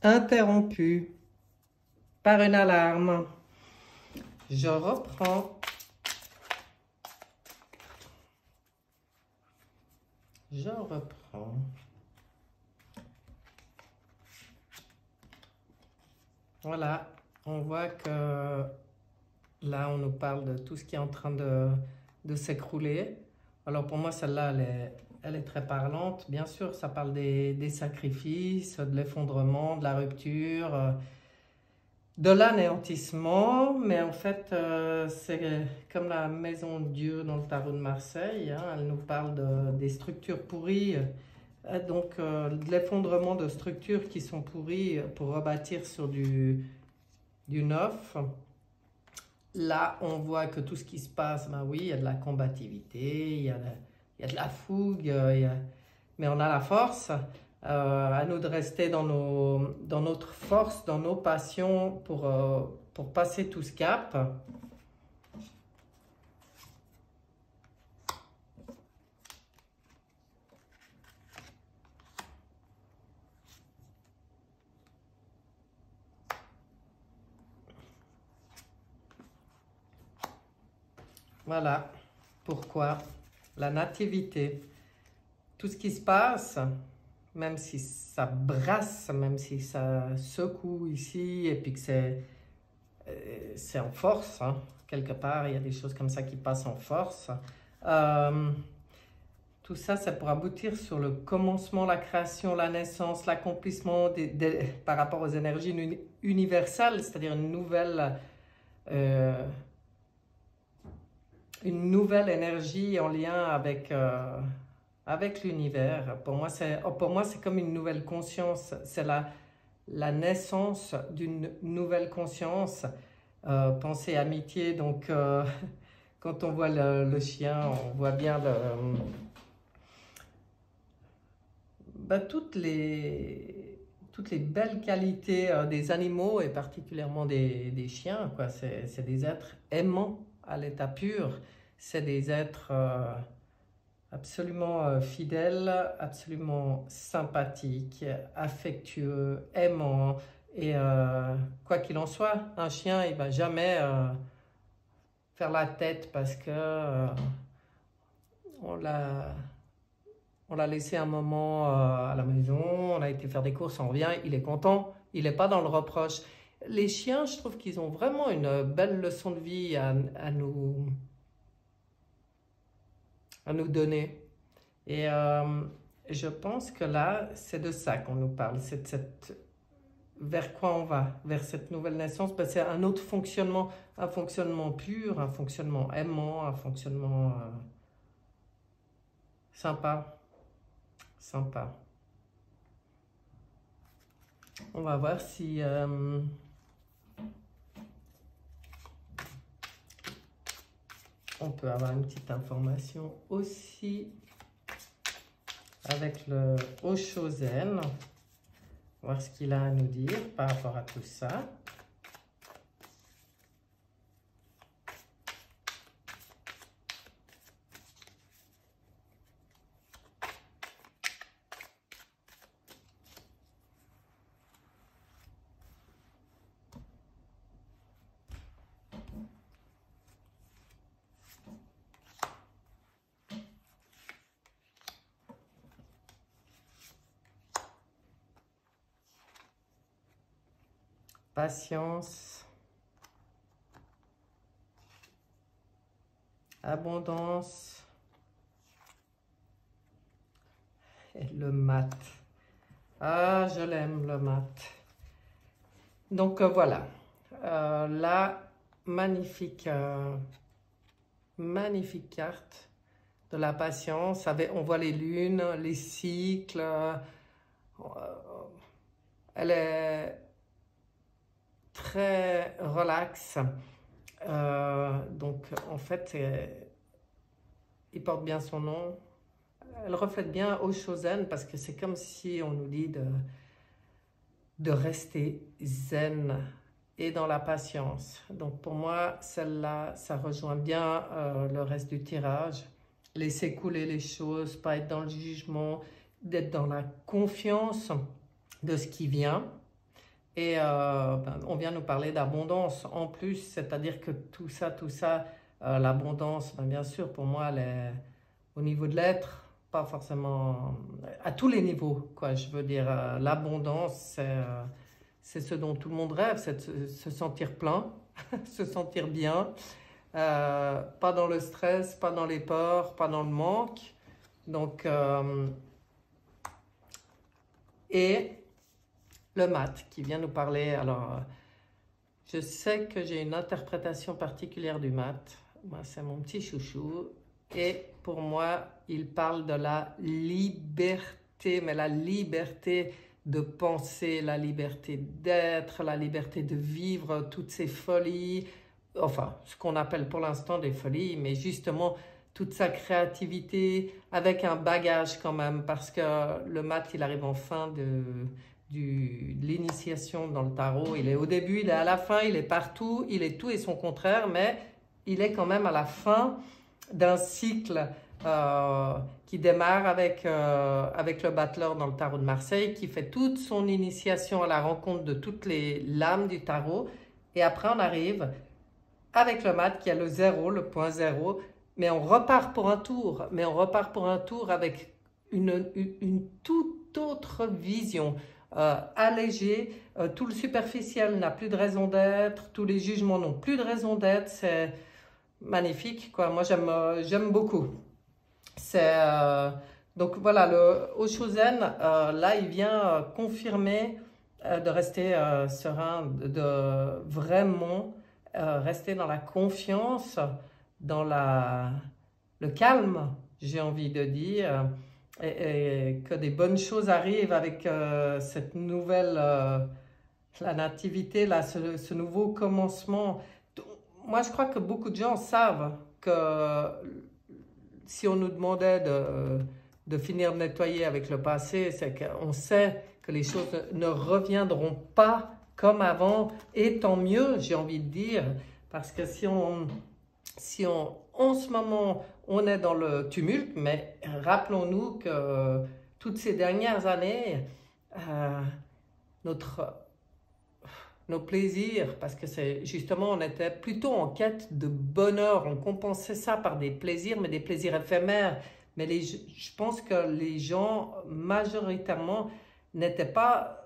interrompu par une alarme. Je reprends. Je reprends. Voilà, on voit que là, on nous parle de tout ce qui est en train de s'écrouler. Alors pour moi, celle-là, elle est très parlante. Bien sûr, ça parle des sacrifices, de l'effondrement, de la rupture, de l'anéantissement. Mais en fait, c'est comme la maison de Dieu dans le tarot de Marseille. Hein, elle nous parle des structures pourries. Donc, de l'effondrement de structures qui sont pourries pour rebâtir sur du neuf. Là, on voit que tout ce qui se passe, ben oui, il y a de la combativité, il y a de la fougue, mais on a la force. À nous de rester dans notre force, dans nos passions pour passer tout ce cap. Voilà pourquoi la nativité, tout ce qui se passe, même si ça brasse, même si ça secoue ici, et puis que c'est en force, hein, quelque part, il y a des choses comme ça qui passent en force. Tout ça, c'est pour aboutir sur le commencement, la création, la naissance, l'accomplissement par rapport aux énergies universelles, c'est-à-dire une nouvelle énergie en lien avec l'univers. Pour moi, c'est comme une nouvelle conscience. C'est la naissance d'une nouvelle conscience. Pensée, amitié. Donc, quand on voit le chien, on voit bien toutes les belles qualités des animaux et particulièrement des chiens, quoi. C'est des êtres aimants à l'état pur. C'est des êtres absolument fidèles, absolument sympathiques, affectueux, aimants. Et quoi qu'il en soit, un chien, il ne va jamais faire la tête parce que on l'a laissé un moment à la maison, on a été faire des courses, on revient, il est content, il n'est pas dans le reproche. Les chiens, je trouve qu'ils ont vraiment une belle leçon de vie à nous donner. Et je pense que là, c'est de ça qu'on nous parle, vers quoi on va, vers cette nouvelle naissance. Ben, c'est un autre fonctionnement, un fonctionnement pur, un fonctionnement aimant, un fonctionnement sympa. Sympa. On va voir si on peut avoir une petite information aussi avec le Oshozen. Voir ce qu'il a à nous dire par rapport à tout ça. Patience, abondance et le mat. Ah, je l'aime le mat. Donc voilà, la magnifique carte de la patience. On voit les lunes, les cycles. Elle est très relaxe. Donc en fait, il porte bien son nom. Elle reflète bien Oshozen parce que c'est comme si on nous dit de rester zen et dans la patience. Donc pour moi, celle-là, ça rejoint bien le reste du tirage. Laisser couler les choses, pas être dans le jugement, d'être dans la confiance de ce qui vient. Et on vient nous parler d'abondance en plus, c'est-à-dire que tout ça, l'abondance, bien sûr, pour moi, elle est au niveau de l'être, pas forcément à tous les niveaux, quoi. Je veux dire, l'abondance, c'est ce dont tout le monde rêve, c'est de se sentir plein, se sentir bien, pas dans le stress, pas dans les peurs, pas dans le manque. Donc, et le mat qui vient nous parler. Alors, je sais que j'ai une interprétation particulière du mat. Moi, c'est mon petit chouchou. Et pour moi, il parle de la liberté, mais la liberté de penser, la liberté d'être, la liberté de vivre toutes ces folies. Enfin, ce qu'on appelle pour l'instant des folies, mais justement toute sa créativité avec un bagage quand même, parce que le mat, il arrive en fin de l'initiation dans le tarot. Il est au début, il est à la fin, il est partout, il est tout et son contraire, mais il est quand même à la fin d'un cycle qui démarre avec le battleur dans le tarot de Marseille, qui fait toute son initiation à la rencontre de toutes les lames du tarot. Et après, on arrive avec le mat qui a le 0, le point 0, mais on repart pour un tour. Mais on repart pour un tour avec une toute autre vision. Allégé, tout le superficiel n'a plus de raison d'être, tous les jugements n'ont plus de raison d'être, c'est magnifique, quoi. Moi j'aime beaucoup. Donc voilà, le Oshozen, là il vient confirmer de rester serein, de vraiment rester dans la confiance, dans le calme, j'ai envie de dire. Et que des bonnes choses arrivent avec cette nouvelle, la nativité, là, ce nouveau commencement. Moi, je crois que beaucoup de gens savent que si on nous demandait de finir de nettoyer avec le passé, c'est qu'on sait que les choses ne reviendront pas comme avant, et tant mieux, j'ai envie de dire, parce que si en ce moment, on est dans le tumulte, mais rappelons-nous que toutes ces dernières années, nos plaisirs, parce que c'est justement, on était plutôt en quête de bonheur, on compensait ça par des plaisirs, mais des plaisirs éphémères. Mais je pense que les gens, majoritairement, n'étaient pas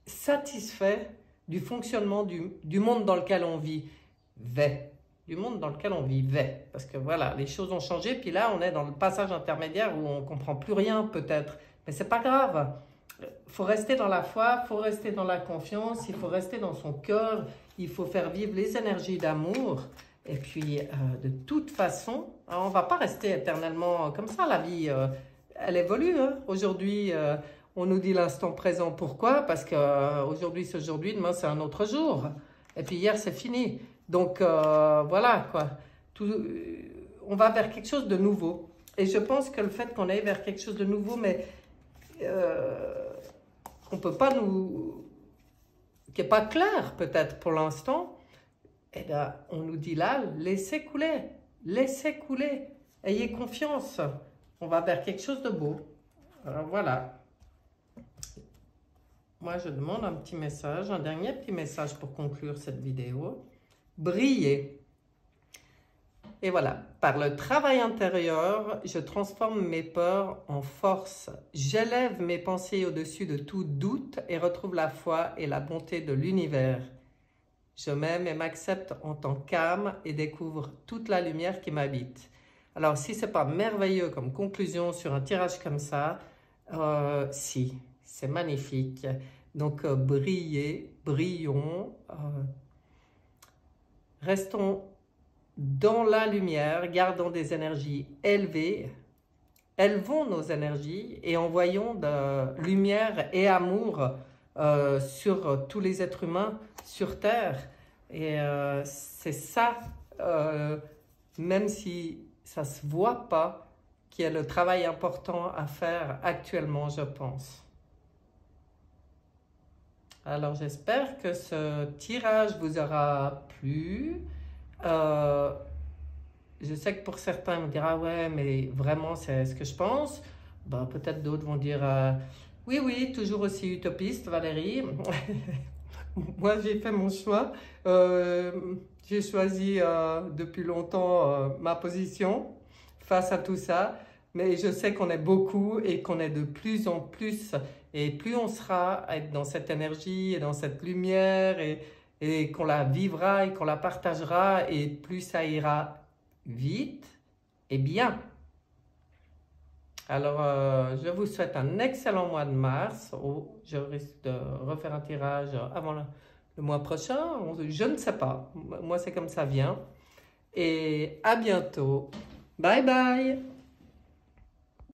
satisfaits du fonctionnement du monde dans lequel on vivait. Du monde dans lequel on vivait. Parce que voilà, les choses ont changé, puis là, on est dans le passage intermédiaire où on ne comprend plus rien, peut-être. Mais c'est pas grave. Il faut rester dans la foi, il faut rester dans la confiance, il faut rester dans son cœur, il faut faire vivre les énergies d'amour. Et puis, de toute façon, on ne va pas rester éternellement comme ça. La vie, elle évolue. Hein. Aujourd'hui, on nous dit l'instant présent. Pourquoi? Parce qu'aujourd'hui, c'est aujourd'hui, demain, c'est un autre jour. Et puis hier, c'est fini. Donc, voilà, quoi. On va vers quelque chose de nouveau. Et je pense que le fait qu'on aille vers quelque chose de nouveau, mais qu'on ne peut pas qui n'est pas clair, peut-être, pour l'instant, eh bien, on nous dit là, laissez couler, ayez confiance. On va vers quelque chose de beau. Alors, voilà. Moi, je demande un petit message, un dernier petit message pour conclure cette vidéo. Briller. Et voilà, par le travail intérieur, je transforme mes peurs en force. J'élève mes pensées au-dessus de tout doute et retrouve la foi et la bonté de l'univers. Je m'aime et m'accepte en tant qu'âme et découvre toute la lumière qui m'habite. Alors, si ce n'est pas merveilleux comme conclusion sur un tirage comme ça, si, c'est magnifique. Donc, brillons, restons dans la lumière, gardons des énergies élevées, élevons nos énergies et envoyons de lumière et amour sur tous les êtres humains sur Terre. Et c'est ça, même si ça ne se voit pas, qui est le travail important à faire actuellement, je pense. Alors, j'espère que ce tirage vous aura plu. Je sais que pour certains, ils me diront « Ah ouais, mais vraiment, c'est ce que je pense. » Ben, peut-être d'autres vont dire Oui, oui, toujours aussi utopiste, Valérie. Moi, j'ai fait mon choix. J'ai choisi depuis longtemps ma position face à tout ça. Mais je sais qu'on est beaucoup et qu'on est de plus en plus. Et plus on sera à être dans cette énergie et dans cette lumière et qu'on la vivra et qu'on la partagera, et plus ça ira vite et bien. Alors, je vous souhaite un excellent mois de mars. Oh, je risque de refaire un tirage avant le mois prochain. Je ne sais pas. Moi, c'est comme ça vient. Et à bientôt. Bye bye.